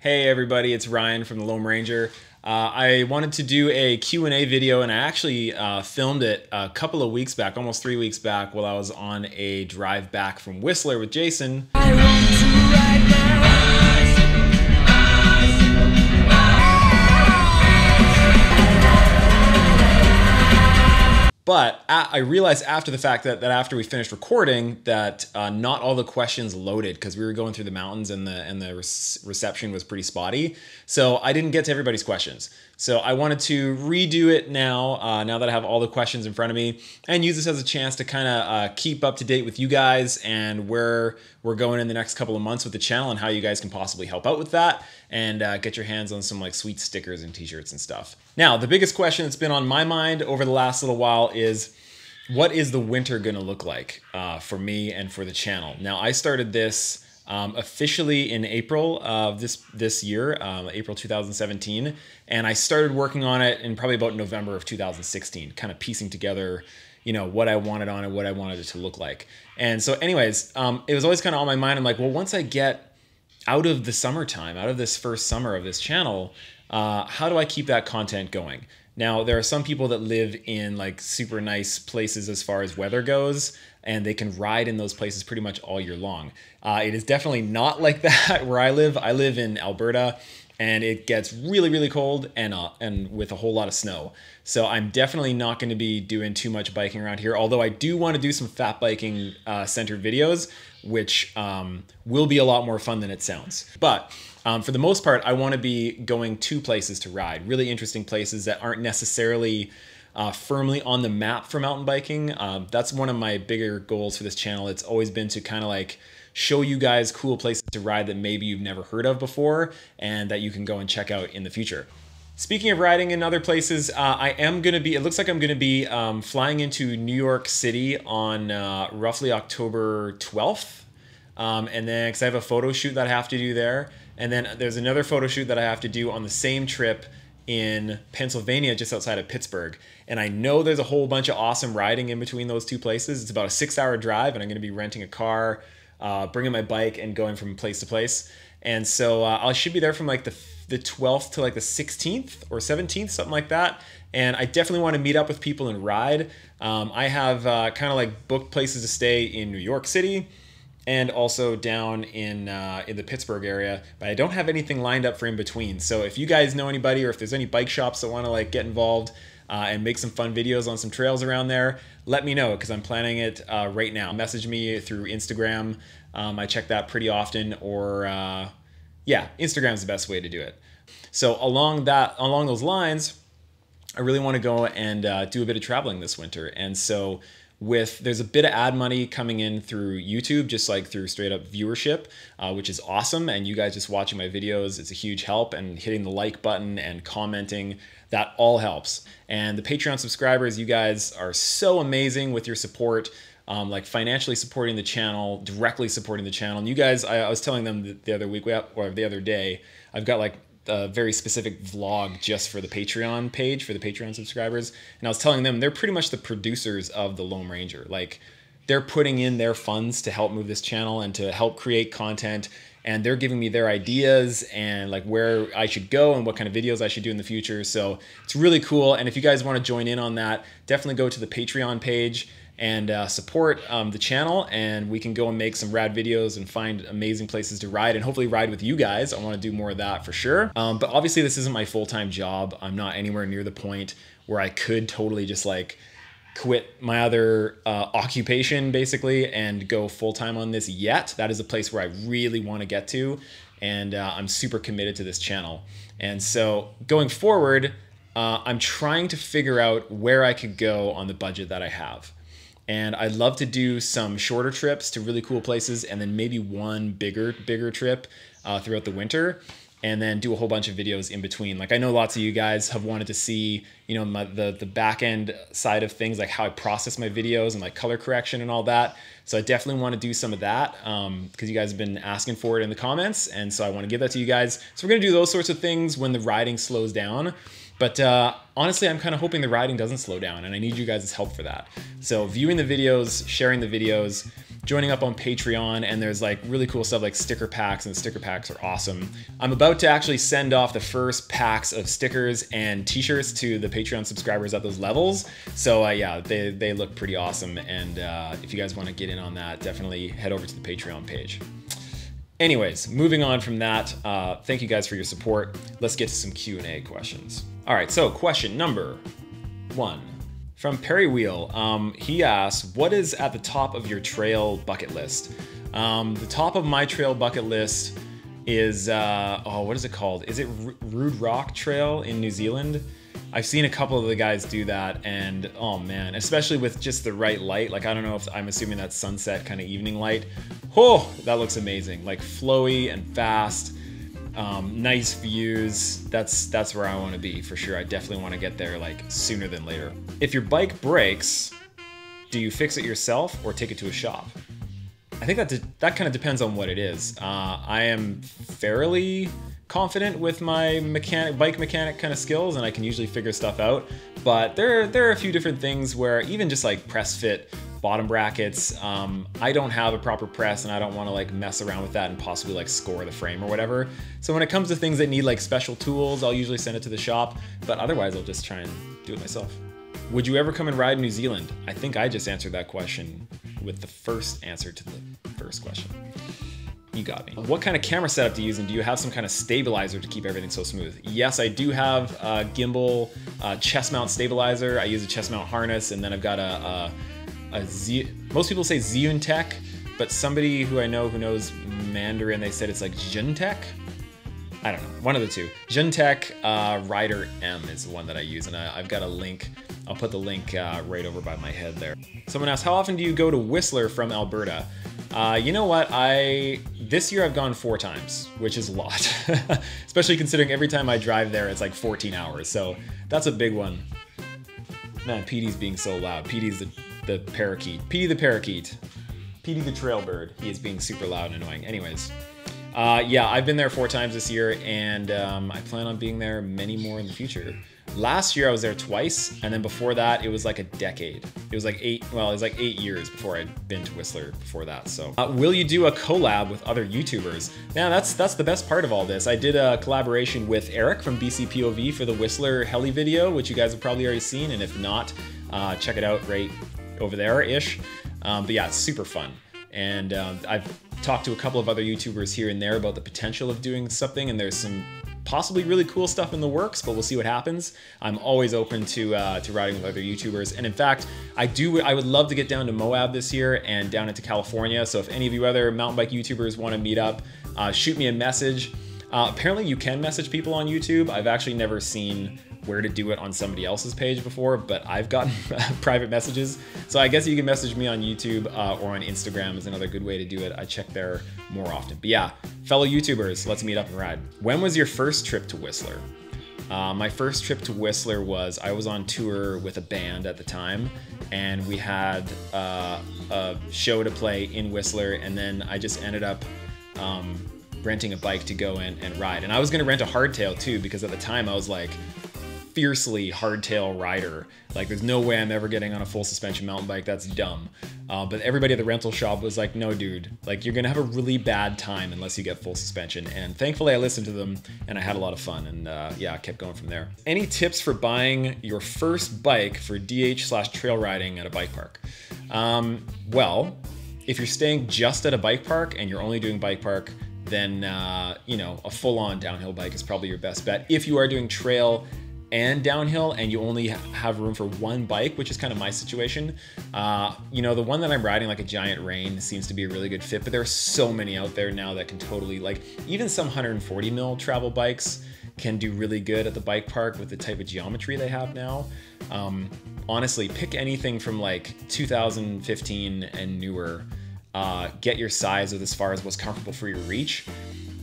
Hey everybody, it's Ryan from the Loam Ranger. I wanted to do a Q&A video, and I actually filmed it a couple of weeks back, almost 3 weeks back, while I was on a drive back from Whistler with Jason. But I realized after the fact that after we finished recording that not all the questions loaded because we were going through the mountains and the reception was pretty spotty. So I didn't get to everybody's questions. So I wanted to redo it now, now that I have all the questions in front of me, and use this as a chance to kind of keep up to date with you guys and where we're going in the next couple of months with the channel and how you guys can possibly help out with that and get your hands on some like sweet stickers and t-shirts and stuff. Now, the biggest question that's been on my mind over the last little while is, what is the winter gonna look like for me and for the channel? Now, I started this officially in April of this year, April 2017, and I started working on it in probably about November of 2016, kind of piecing together, you know, what I wanted on it, what I wanted it to look like. And so anyways, it was always kind of on my mind. I'm like, well, once I get out of the summertime, out of this first summer of this channel, how do I keep that content going? Now, there are some people that live in like super nice places as far as weather goes, and they can ride in those places pretty much all year long. It is definitely not like that where I live. I live in Alberta, and it gets really, really cold and with a whole lot of snow. So I'm definitely not going to be doing too much biking around here, although I do want to do some fat biking centered videos, which will be a lot more fun than it sounds. But for the most part, I want to be going to places to ride, really interesting places that aren't necessarily firmly on the map for mountain biking. That's one of my bigger goals for this channel. It's always been to kind of like show you guys cool places to ride that maybe you've never heard of before and that you can go and check out in the future. Speaking of riding in other places, it looks like I'm going to be flying into New York City on roughly October 12th. And then, because I have a photo shoot that I have to do there. And then there's another photo shoot that I have to do on the same trip in Pennsylvania, just outside of Pittsburgh. And I know there's a whole bunch of awesome riding in between those two places. It's about a 6-hour drive, and I'm going to be renting a car, bringing my bike, and going from place to place. And so I should be there from like the 12th to like the 16th or 17th, something like that. And I definitely want to meet up with people and ride. I have kind of like booked places to stay in New York City and also down in the Pittsburgh area, but I don't have anything lined up for in between. So if you guys know anybody, or if there's any bike shops that want to like get involved and make some fun videos on some trails around there, let me know, because I'm planning it right now. Message me through Instagram. I check that pretty often, or yeah, Instagram is the best way to do it. So along those lines, I really want to go and do a bit of traveling this winter. And so there's a bit of ad money coming in through YouTube, just like through straight up viewership, which is awesome. And you guys just watching my videos, it's a huge help, and hitting the like button and commenting, that all helps. And the Patreon subscribers, you guys are so amazing with your support, like financially supporting the channel, directly supporting the channel. And you guys, I was telling them the other week, or the other day, I've got like a very specific vlog just for the Patreon page, for the Patreon subscribers. And I was telling them they're pretty much the producers of the Loam Ranger. Like, they're putting in their funds to help move this channel and to help create content. And they're giving me their ideas and like where I should go and what kind of videos I should do in the future. So it's really cool. And if you guys want to join in on that, definitely go to the Patreon page and support the channel, and we can go and make some rad videos and find amazing places to ride, and hopefully ride with you guys. I want to do more of that for sure. But obviously this isn't my full-time job. I'm not anywhere near the point where I could totally just like quit my other occupation basically and go full-time on this yet. That is a place where I really want to get to, and I'm super committed to this channel. And so going forward, I'm trying to figure out where I could go on the budget that I have. And I'd love to do some shorter trips to really cool places, and then maybe one bigger trip throughout the winter, and then do a whole bunch of videos in between. Like, I know lots of you guys have wanted to see, you know, the back end side of things, like how I process my videos and like color correction and all that. So I definitely want to do some of that because you guys have been asking for it in the comments, and so I want to give that to you guys. So we're gonna do those sorts of things when the riding slows down. But honestly, I'm kind of hoping the riding doesn't slow down, and I need you guys' help for that. So viewing the videos, sharing the videos, joining up on Patreon, and there's like really cool stuff like sticker packs, and the sticker packs are awesome. I'm about to actually send off the first packs of stickers and t-shirts to the Patreon subscribers at those levels. So yeah, they look pretty awesome. And if you guys want to get in on that, definitely head over to the Patreon page. Anyways, moving on from that, thank you guys for your support. Let's get to some Q&A questions. All right, so question number 1 from Perry Wheel. He asks, what is at the top of your trail bucket list? The top of my trail bucket list is, what is it called? Is it Rude Rock Trail in New Zealand? I've seen a couple of the guys do that, and oh man, especially with just the right light. Like, I don't know if I'm assuming that's sunset kind of evening light. Oh, that looks amazing. Like flowy and fast, nice views. That's where I want to be for sure. I definitely want to get there like sooner than later. If your bike breaks, do you fix it yourself or take it to a shop? I think that kind of depends on what it is. I am fairly confident with my bike mechanic kind of skills, and I can usually figure stuff out. But there are a few different things where even just like press fit bottom brackets, I don't have a proper press, and I don't want to like mess around with that and possibly like score the frame or whatever. So when it comes to things that need like special tools, I'll usually send it to the shop, but otherwise I'll just try and do it myself. Would you ever come and ride in New Zealand? I think I just answered that question with the first answer to the first question. You got me. What kind of camera setup do you use, and do you have some kind of stabilizer to keep everything so smooth? Yes, I do have a gimbal chest mount stabilizer. I use a chest mount harness, and then I've got most people say Zeuntech, but somebody who I know who knows Mandarin, they said it's like Zeuntech. I don't know, one of the two. Zeuntech Rider M is the one that I use, and I've got a link. I'll put the link right over by my head there. Someone asked, how often do you go to Whistler from Alberta? You know what, this year I've gone 4 times, which is a lot. Especially considering every time I drive there, it's like 14 hours. So that's a big one. Man, Petey's being so loud. Petey's the parakeet. Petey the parakeet. Petey the trail bird. He is being super loud and annoying. Anyways, yeah, I've been there 4 times this year, and I plan on being there many more in the future. Last year I was there twice, and then before that it was like a decade. It was like 8 years before I'd been to Whistler before that. So will you do a collab with other YouTubers? Yeah, that's the best part of all this. I did a collaboration with Eric from BCPOV for the Whistler heli video, which you guys have probably already seen, and if not, check it out right over there-ish. But yeah, it's super fun. And I've talked to a couple of other YouTubers here and there about the potential of doing something, and there's some possibly really cool stuff in the works, but we'll see what happens. I'm always open to riding with other YouTubers, and in fact, I would love to get down to Moab this year and down into California. So if any of you other mountain bike YouTubers want to meet up, shoot me a message. Apparently you can message people on YouTube. I've actually never seen where to do it on somebody else's page before, but I've gotten private messages. So I guess you can message me on YouTube or on Instagram is another good way to do it. I check there more often. But yeah, fellow YouTubers, let's meet up and ride. When was your first trip to Whistler? My first trip to Whistler was, I was on tour with a band at the time, and we had a show to play in Whistler, and then I just ended up renting a bike to go in and ride. And I was gonna rent a hardtail too, because at the time I was like fiercely hardtail rider. Like, there's no way I'm ever getting on a full suspension mountain bike, that's dumb. But everybody at the rental shop was like, no dude, like you're gonna have a really bad time unless you get full suspension. And thankfully I listened to them and I had a lot of fun, and yeah, I kept going from there. Any tips for buying your first bike for DH/trail riding at a bike park? Well, if you're staying just at a bike park and you're only doing bike park, then you know, a full-on downhill bike is probably your best bet. If you are doing trail and downhill and you only have room for one bike, which is kind of my situation, you know, the one that I'm riding, like a Giant Rain, seems to be a really good fit, but there are so many out there now that can totally, like, even some 140 mil travel bikes can do really good at the bike park with the type of geometry they have now. Honestly, pick anything from like 2015 and newer. Get your size with as far as what's comfortable for your reach,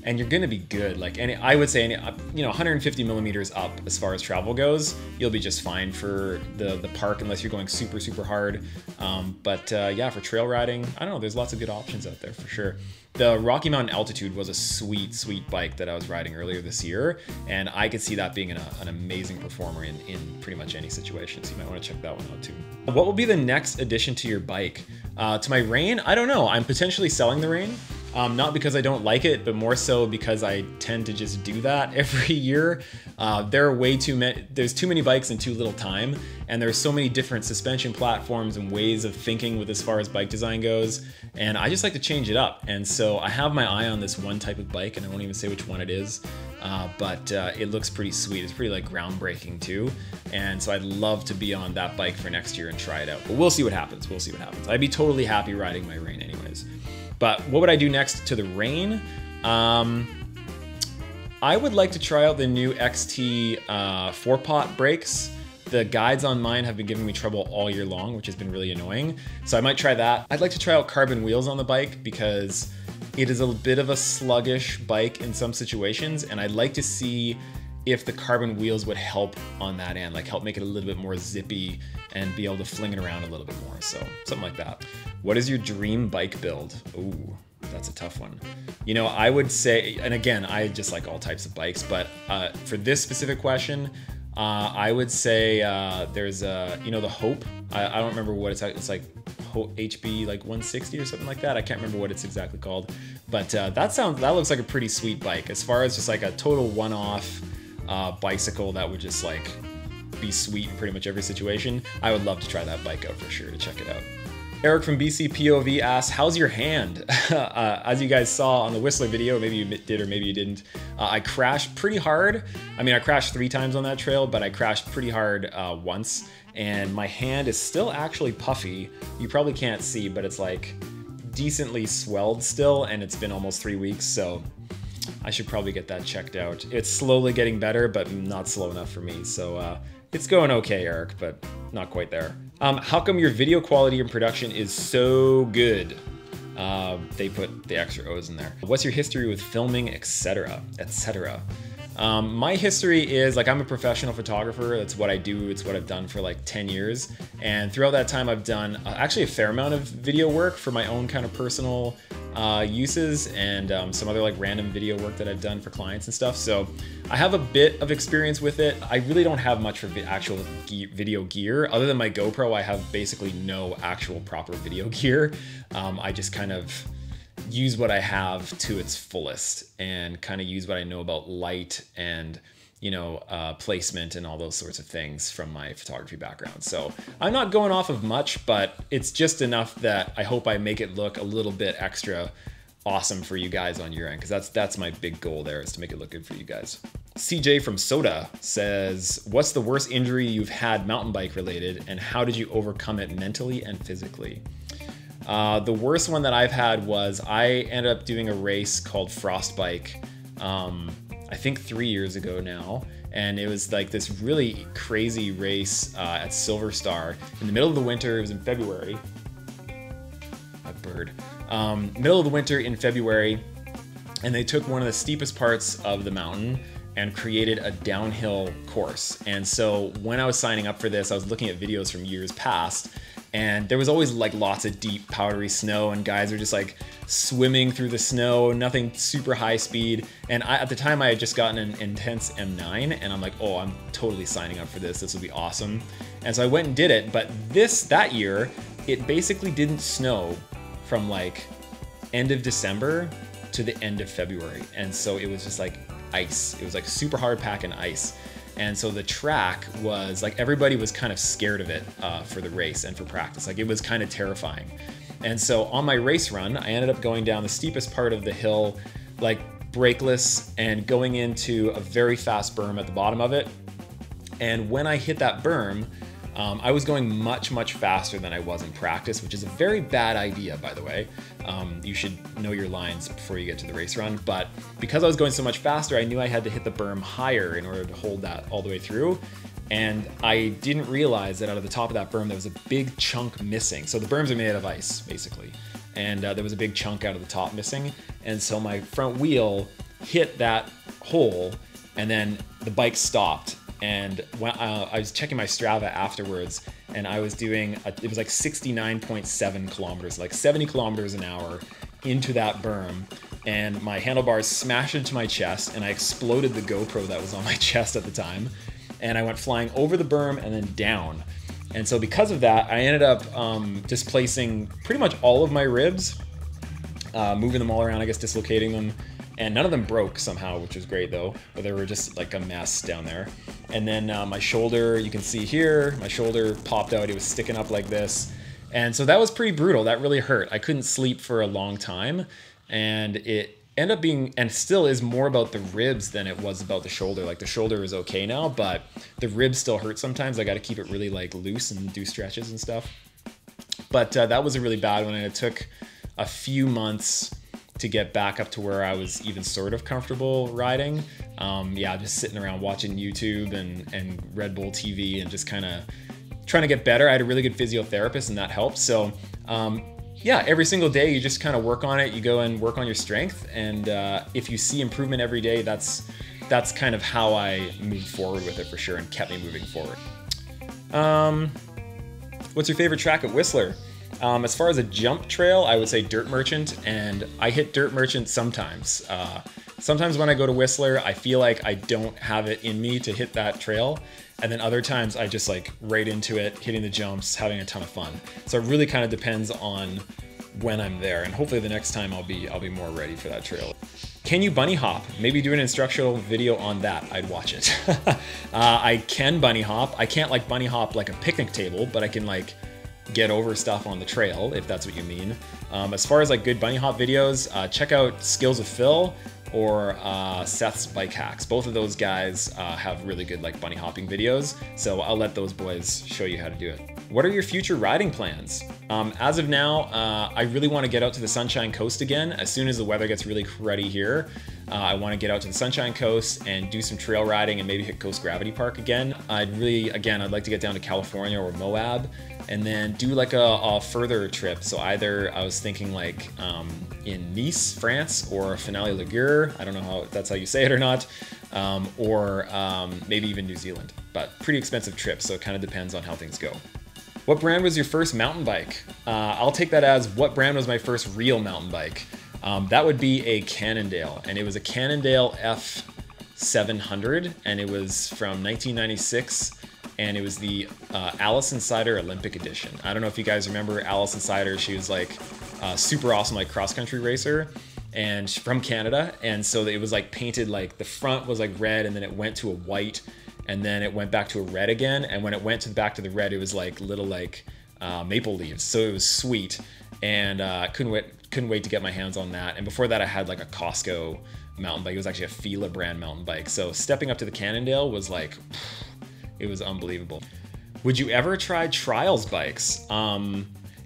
and you're gonna be good. Like I would say, you know, 150 millimeters up as far as travel goes, you'll be just fine for the park unless you're going super, super hard. Yeah, for trail riding, I don't know, there's lots of good options out there for sure. The Rocky Mountain Altitude was a sweet, sweet bike that I was riding earlier this year, and I could see that being an amazing performer in pretty much any situation, so you might want to check that one out too. What will be the next addition to your bike? To my Rein, I don't know. I'm potentially selling the Rein. Not because I don't like it, but more so because I tend to just do that every year. There are way too many, there's too many bikes in too little time, and there's so many different suspension platforms and ways of thinking with as far as bike design goes, and I just like to change it up. And so I have my eye on this one type of bike, and I won't even say which one it is, but it looks pretty sweet. It's pretty like groundbreaking too, and so I'd love to be on that bike for next year and try it out. But we'll see what happens. We'll see what happens. I'd be totally happy riding my Rein anyways. But what would I do next to the Rein? I would like to try out the new XT 4-pot brakes. The guides on mine have been giving me trouble all year long, which has been really annoying. So I might try that. I'd like to try out carbon wheels on the bike because it is a bit of a sluggish bike in some situations, and I'd like to see if the carbon wheels would help on that end, like help make it a little bit more zippy and be able to fling it around a little bit more. So something like that. What is your dream bike build? Ooh, that's a tough one. You know, I would say, and again, I just like all types of bikes, but for this specific question, I would say there's you know, the Hope. I don't remember what it's like Hope HB like 160 or something like that. I can't remember what it's exactly called, but that looks like a pretty sweet bike. As far as just like a total one-off bicycle that would just like be sweet in pretty much every situation, I would love to try that bike out for sure, to check it out. Eric from BC POV asks, how's your hand? As you guys saw on the Whistler video, maybe you did or maybe you didn't, I crashed pretty hard. I mean, I crashed 3 times on that trail, but I crashed pretty hard once, and my hand is still actually puffy. You probably can't see, but it's like decently swelled still, and it's been almost 3 weeks, so I should probably get that checked out. It's slowly getting better, but not slow enough for me, so it's going okay, Eric, but not quite there. How come your video quality and production is so good? They put the extra O's in there. What's your history with filming, etc., etc.? My history is, like, I'm a professional photographer. That's what I do. It's what I've done for like 10 years. And throughout that time, I've done actually a fair amount of video work for my own kind of personal uses, and some other like random video work that I've done for clients and stuff. So I have a bit of experience with it. I really don't have much for actual video gear. Other than my GoPro, I have basically no actual proper video gear. I just kind of use what I have to its fullest and kind of use what I know about light and, you know, placement and all those sorts of things from my photography background. So I'm not going off of much, but it's just enough that I hope I make it look a little bit extra awesome for you guys on your end, because that's my big goal there, is to make it look good for you guys. CJ from Soda says, what's the worst injury you've had mountain bike related, and how did you overcome it mentally and physically? The worst one that I've had was I ended up doing a race called Frostbike, I think 3 years ago now. And it was like this really crazy race at Silver Star in the middle of the winter. It was in February. A bird. Middle of the winter in February. And they took one of the steepest parts of the mountain and created a downhill course. And so when I was signing up for this, I was looking at videos from years past, and there was always like lots of deep powdery snow, and guys are just like swimming through the snow, nothing super high speed. And at the time I had just gotten an Intense M9, and I'm like, oh, I'm totally signing up for this. This will be awesome. And so I went and did it. But that year, it basically didn't snow from like end of December to the end of February. And so it was just like ice. It was like super hard packing ice. And so the track was like, everybody was kind of scared of it for the race and for practice. Like, it was kind of terrifying. And so on my race run, I ended up going down the steepest part of the hill, like brakeless, and going into a very fast berm at the bottom of it. And when I hit that berm, I was going much, much faster than I was in practice, which is a very bad idea, by the way. You should know your lines before you get to the race run. But because I was going so much faster, I knew I had to hit the berm higher in order to hold that all the way through. And I didn't realize that out of the top of that berm, there was a big chunk missing. So the berms are made out of ice, basically. And there was a big chunk out of the top missing. And so my front wheel hit that hole, and then the bike stopped. And when I was checking my Strava afterwards, and I was doing, it was like 69.7 kilometers, like 70 kilometers an hour into that berm. And my handlebars smashed into my chest, and I exploded the GoPro that was on my chest at the time. And I went flying over the berm and then down. And so because of that, I ended up displacing pretty much all of my ribs, moving them all around, I guess dislocating them. And none of them broke somehow, which was great though, but they were just like a mess down there. And then my shoulder, you can see here, my shoulder popped out. It was sticking up like this. And so that was pretty brutal. That really hurt. I couldn't sleep for a long time. And it ended up being, and still is, more about the ribs than it was about the shoulder. Like the shoulder is okay now, but the ribs still hurt sometimes. I got to keep it really like loose and do stretches and stuff. But that was a really bad one. And it took a few months to get back up to where I was even sort of comfortable riding. Yeah, just sitting around watching YouTube and Red Bull TV and just kind of trying to get better. I had a really good physiotherapist and that helped. So yeah, every single day you just kind of work on it. You go and work on your strength. And if you see improvement every day, that's kind of how I moved forward with it for sure and kept me moving forward. What's your favorite track at Whistler? As far as a jump trail, I would say Dirt Merchant, and I hit Dirt Merchant sometimes. Sometimes when I go to Whistler, I feel like I don't have it in me to hit that trail, and then other times I just like right into it, hitting the jumps, having a ton of fun. So it really kind of depends on when I'm there, and hopefully the next time I'll be more ready for that trail. Can you bunny hop? Maybe do an instructional video on that. I'd watch it. I can bunny hop. I can't like bunny hop like a picnic table, but I can like get over stuff on the trail, if that's what you mean. As far as like good bunny hop videos, check out Skills with Phil or Seth's Bike Hacks. Both of those guys have really good like bunny hopping videos, so I'll let those boys show you how to do it. What are your future riding plans? As of now, I really want to get out to the Sunshine Coast again. As soon as the weather gets really cruddy here, I want to get out to the Sunshine Coast and do some trail riding and maybe hit Coast Gravity Park again. I'd like to get down to California or Moab and then do like a further trip. So either I was thinking like in Nice, France, or Finale-Laguerre. I don't know how that's how you say it or not. Or maybe even New Zealand, but pretty expensive trip. So it kind of depends on how things go. What brand was your first mountain bike? I'll take that as what brand was my first real mountain bike? That would be a Cannondale, and it was a Cannondale F700, and it was from 1996, and it was the Alison Sider Olympic Edition. I don't know if you guys remember Alison Sider. She was like a super awesome like cross-country racer, and she's from Canada, and so it was like painted, like the front was like red, and then it went to a white, and then it went back to a red again, and when it went back to the red, it was like little like maple leaves, so it was sweet, and couldn't wait to get my hands on that. And before that, I had like a Costco mountain bike. It was actually a Fila brand mountain bike, so stepping up to the Cannondale was like, it was unbelievable. Would you ever try trials bikes?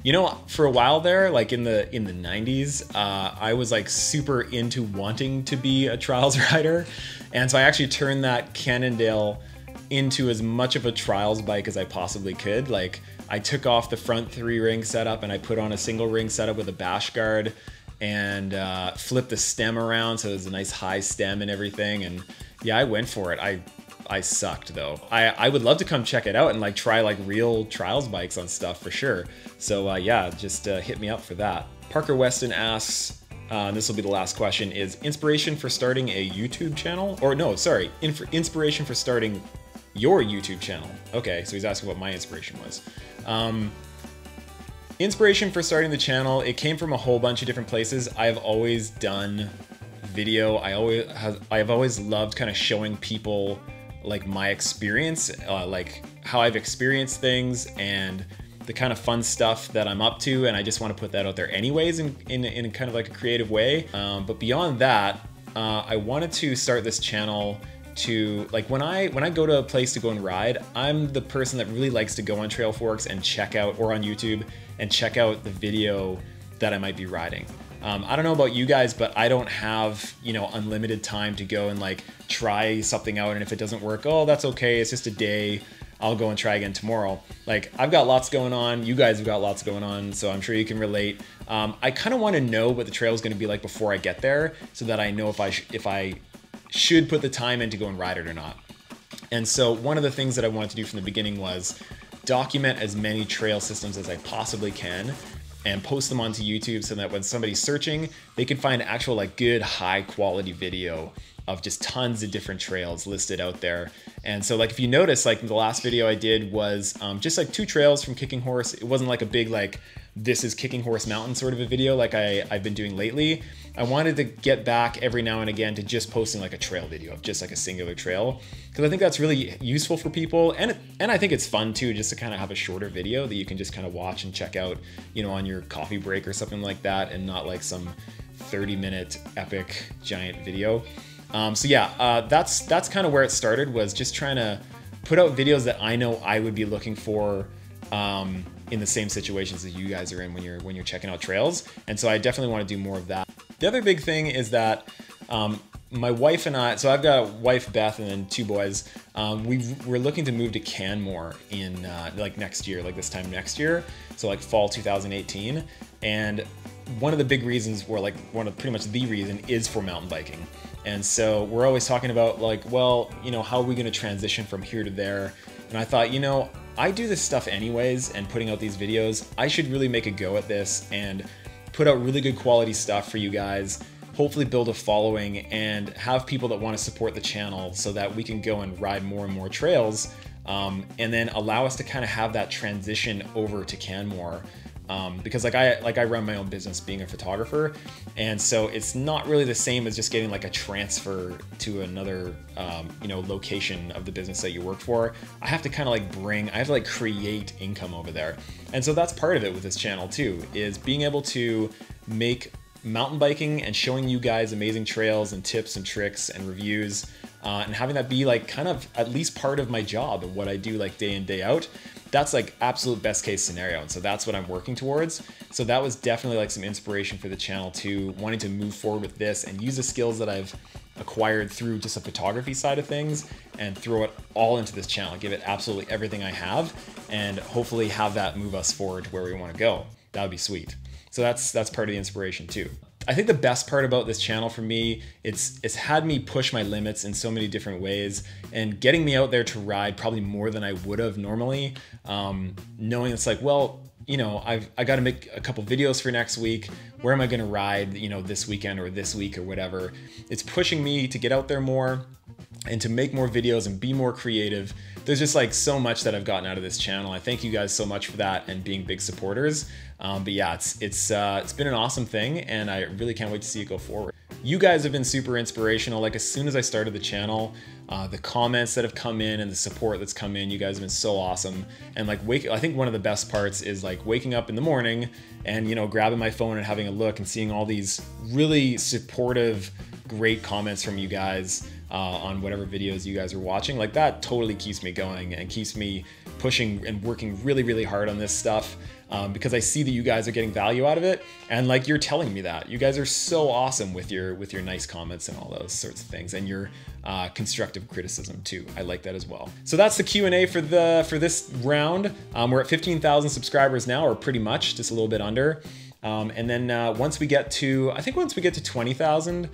You know, for a while there, like in the 90s, I was like super into wanting to be a trials rider, and so I actually turned that Cannondale into as much of a trials bike as I possibly could. Like I took off the front 3-ring setup and I put on a single ring setup with a bash guard and flipped the stem around so there's a nice high stem and everything. And yeah, I went for it. I sucked though. I would love to come check it out and like try like real trials bikes on stuff for sure. So yeah, just hit me up for that. Parker Weston asks, and this will be the last question, is inspiration for starting a YouTube channel? Or no, sorry, inspiration for starting your YouTube channel. Okay, so he's asking what my inspiration was. Inspiration for starting the channel, it came from a whole bunch of different places. I've always done video. I've always loved kind of showing people like my experience, like how I've experienced things and the kind of fun stuff that I'm up to, and I just want to put that out there anyways in kind of like a creative way. But beyond that, I wanted to start this channel to like when I go to a place to go and ride, I'm the person that really likes to go on Trail Forks and check out, or on YouTube and check out the video that I might be riding. I don't know about you guys, but I don't have, you know, unlimited time to go and like try something out, and if it doesn't work, oh, that's okay, it's just a day. I'll go and try again tomorrow. Like, I've got lots going on, you guys have got lots going on, so I'm sure you can relate. I kind of want to know what the trail is going to be like before I get there, so that I know if I should put the time in to go and ride it or not. And so one of the things that I wanted to do from the beginning was document as many trail systems as I possibly can and post them onto YouTube, so that when somebody's searching, they can find actual like good high quality video of just tons of different trails listed out there. And so like, if you notice, like the last video I did was just like 2 trails from Kicking Horse. It wasn't like a big like, this is Kicking Horse Mountain sort of a video like I've been doing lately. I wanted to get back every now and again to just posting like a trail video of just like a singular trail, because I think that's really useful for people, and I think it's fun too, just to kind of have a shorter video that you can just kind of watch and check out, you know, on your coffee break or something like that, and not like some 30-minute epic giant video. So yeah, that's kind of where it started, was just trying to put out videos that I know I would be looking for in the same situations that you guys are in when you're checking out trails. And so I definitely want to do more of that. The other big thing is that my wife and I, so I've got a wife, Beth, and then 2 boys. We're looking to move to Canmore in like next year, like this time next year. So like fall 2018. And one of the big reasons, or like pretty much the reason, is for mountain biking. And so we're always talking about like, well, you know, how are we going to transition from here to there? And I thought, you know, I do this stuff anyways, and putting out these videos, I should really make a go at this and put out really good quality stuff for you guys, hopefully build a following and have people that want to support the channel, so that we can go and ride more and more trails, and then allow us to kind of have that transition over to Canmore. Because like I run my own business being a photographer, and so it's not really the same as just getting like a transfer to another you know, location of the business that you work for. I have to kind of like I have to like create income over there. And so that's part of it with this channel too, is being able to make mountain biking and showing you guys amazing trails and tips and tricks and reviews, and having that be like kind of at least part of my job and what I do like day in, day out. That's like absolute best case scenario. And so that's what I'm working towards. So that was definitely like some inspiration for the channel too, wanting to move forward with this and use the skills that I've acquired through just the photography side of things and throw it all into this channel, give it absolutely everything I have, and hopefully have that move us forward to where we want to go. That would be sweet. So that's part of the inspiration too. I think the best part about this channel for me, it's had me push my limits in so many different ways, and getting me out there to ride probably more than I would have normally, knowing it's like, well, you know, I got to make a couple videos for next week. Where am I going to ride, you know, this weekend or this week or whatever? It's pushing me to get out there more and to make more videos and be more creative. There's just like so much that I've gotten out of this channel. I thank you guys so much for that and being big supporters. But yeah, it's been an awesome thing, and I really can't wait to see it go forward. You guys have been super inspirational. Like, as soon as I started the channel, the comments that have come in and the support that's come in, you guys have been so awesome. And like I think one of the best parts is like waking up in the morning and, you know, grabbing my phone and having a look and seeing all these really supportive, great comments from you guys on whatever videos you guys are watching. Like, that totally keeps me going and keeps me pushing and working really, really hard on this stuff, because I see that you guys are getting value out of it, and like, you're telling me that. You guys are so awesome with your nice comments and all those sorts of things, and your constructive criticism too. I like that as well. So that's the Q&A for this round. We're at 15,000 subscribers now, or pretty much, just a little bit under. And then once we get to 20,000,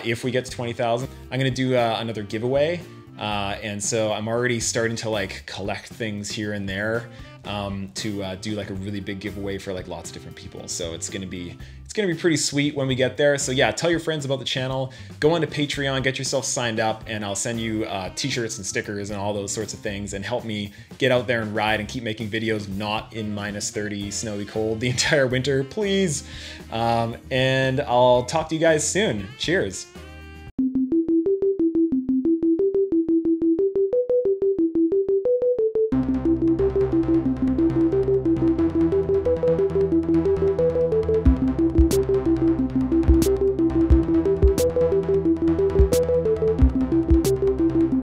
if we get to 20,000, I'm gonna do another giveaway. And so I'm already starting to like collect things here and there to do like a really big giveaway for like lots of different people. So it's gonna be pretty sweet when we get there. So yeah, tell your friends about the channel, go onto Patreon, get yourself signed up, and I'll send you t-shirts and stickers and all those sorts of things, and help me get out there and ride and keep making videos not in -30 snowy cold the entire winter, please. And I'll talk to you guys soon. Cheers.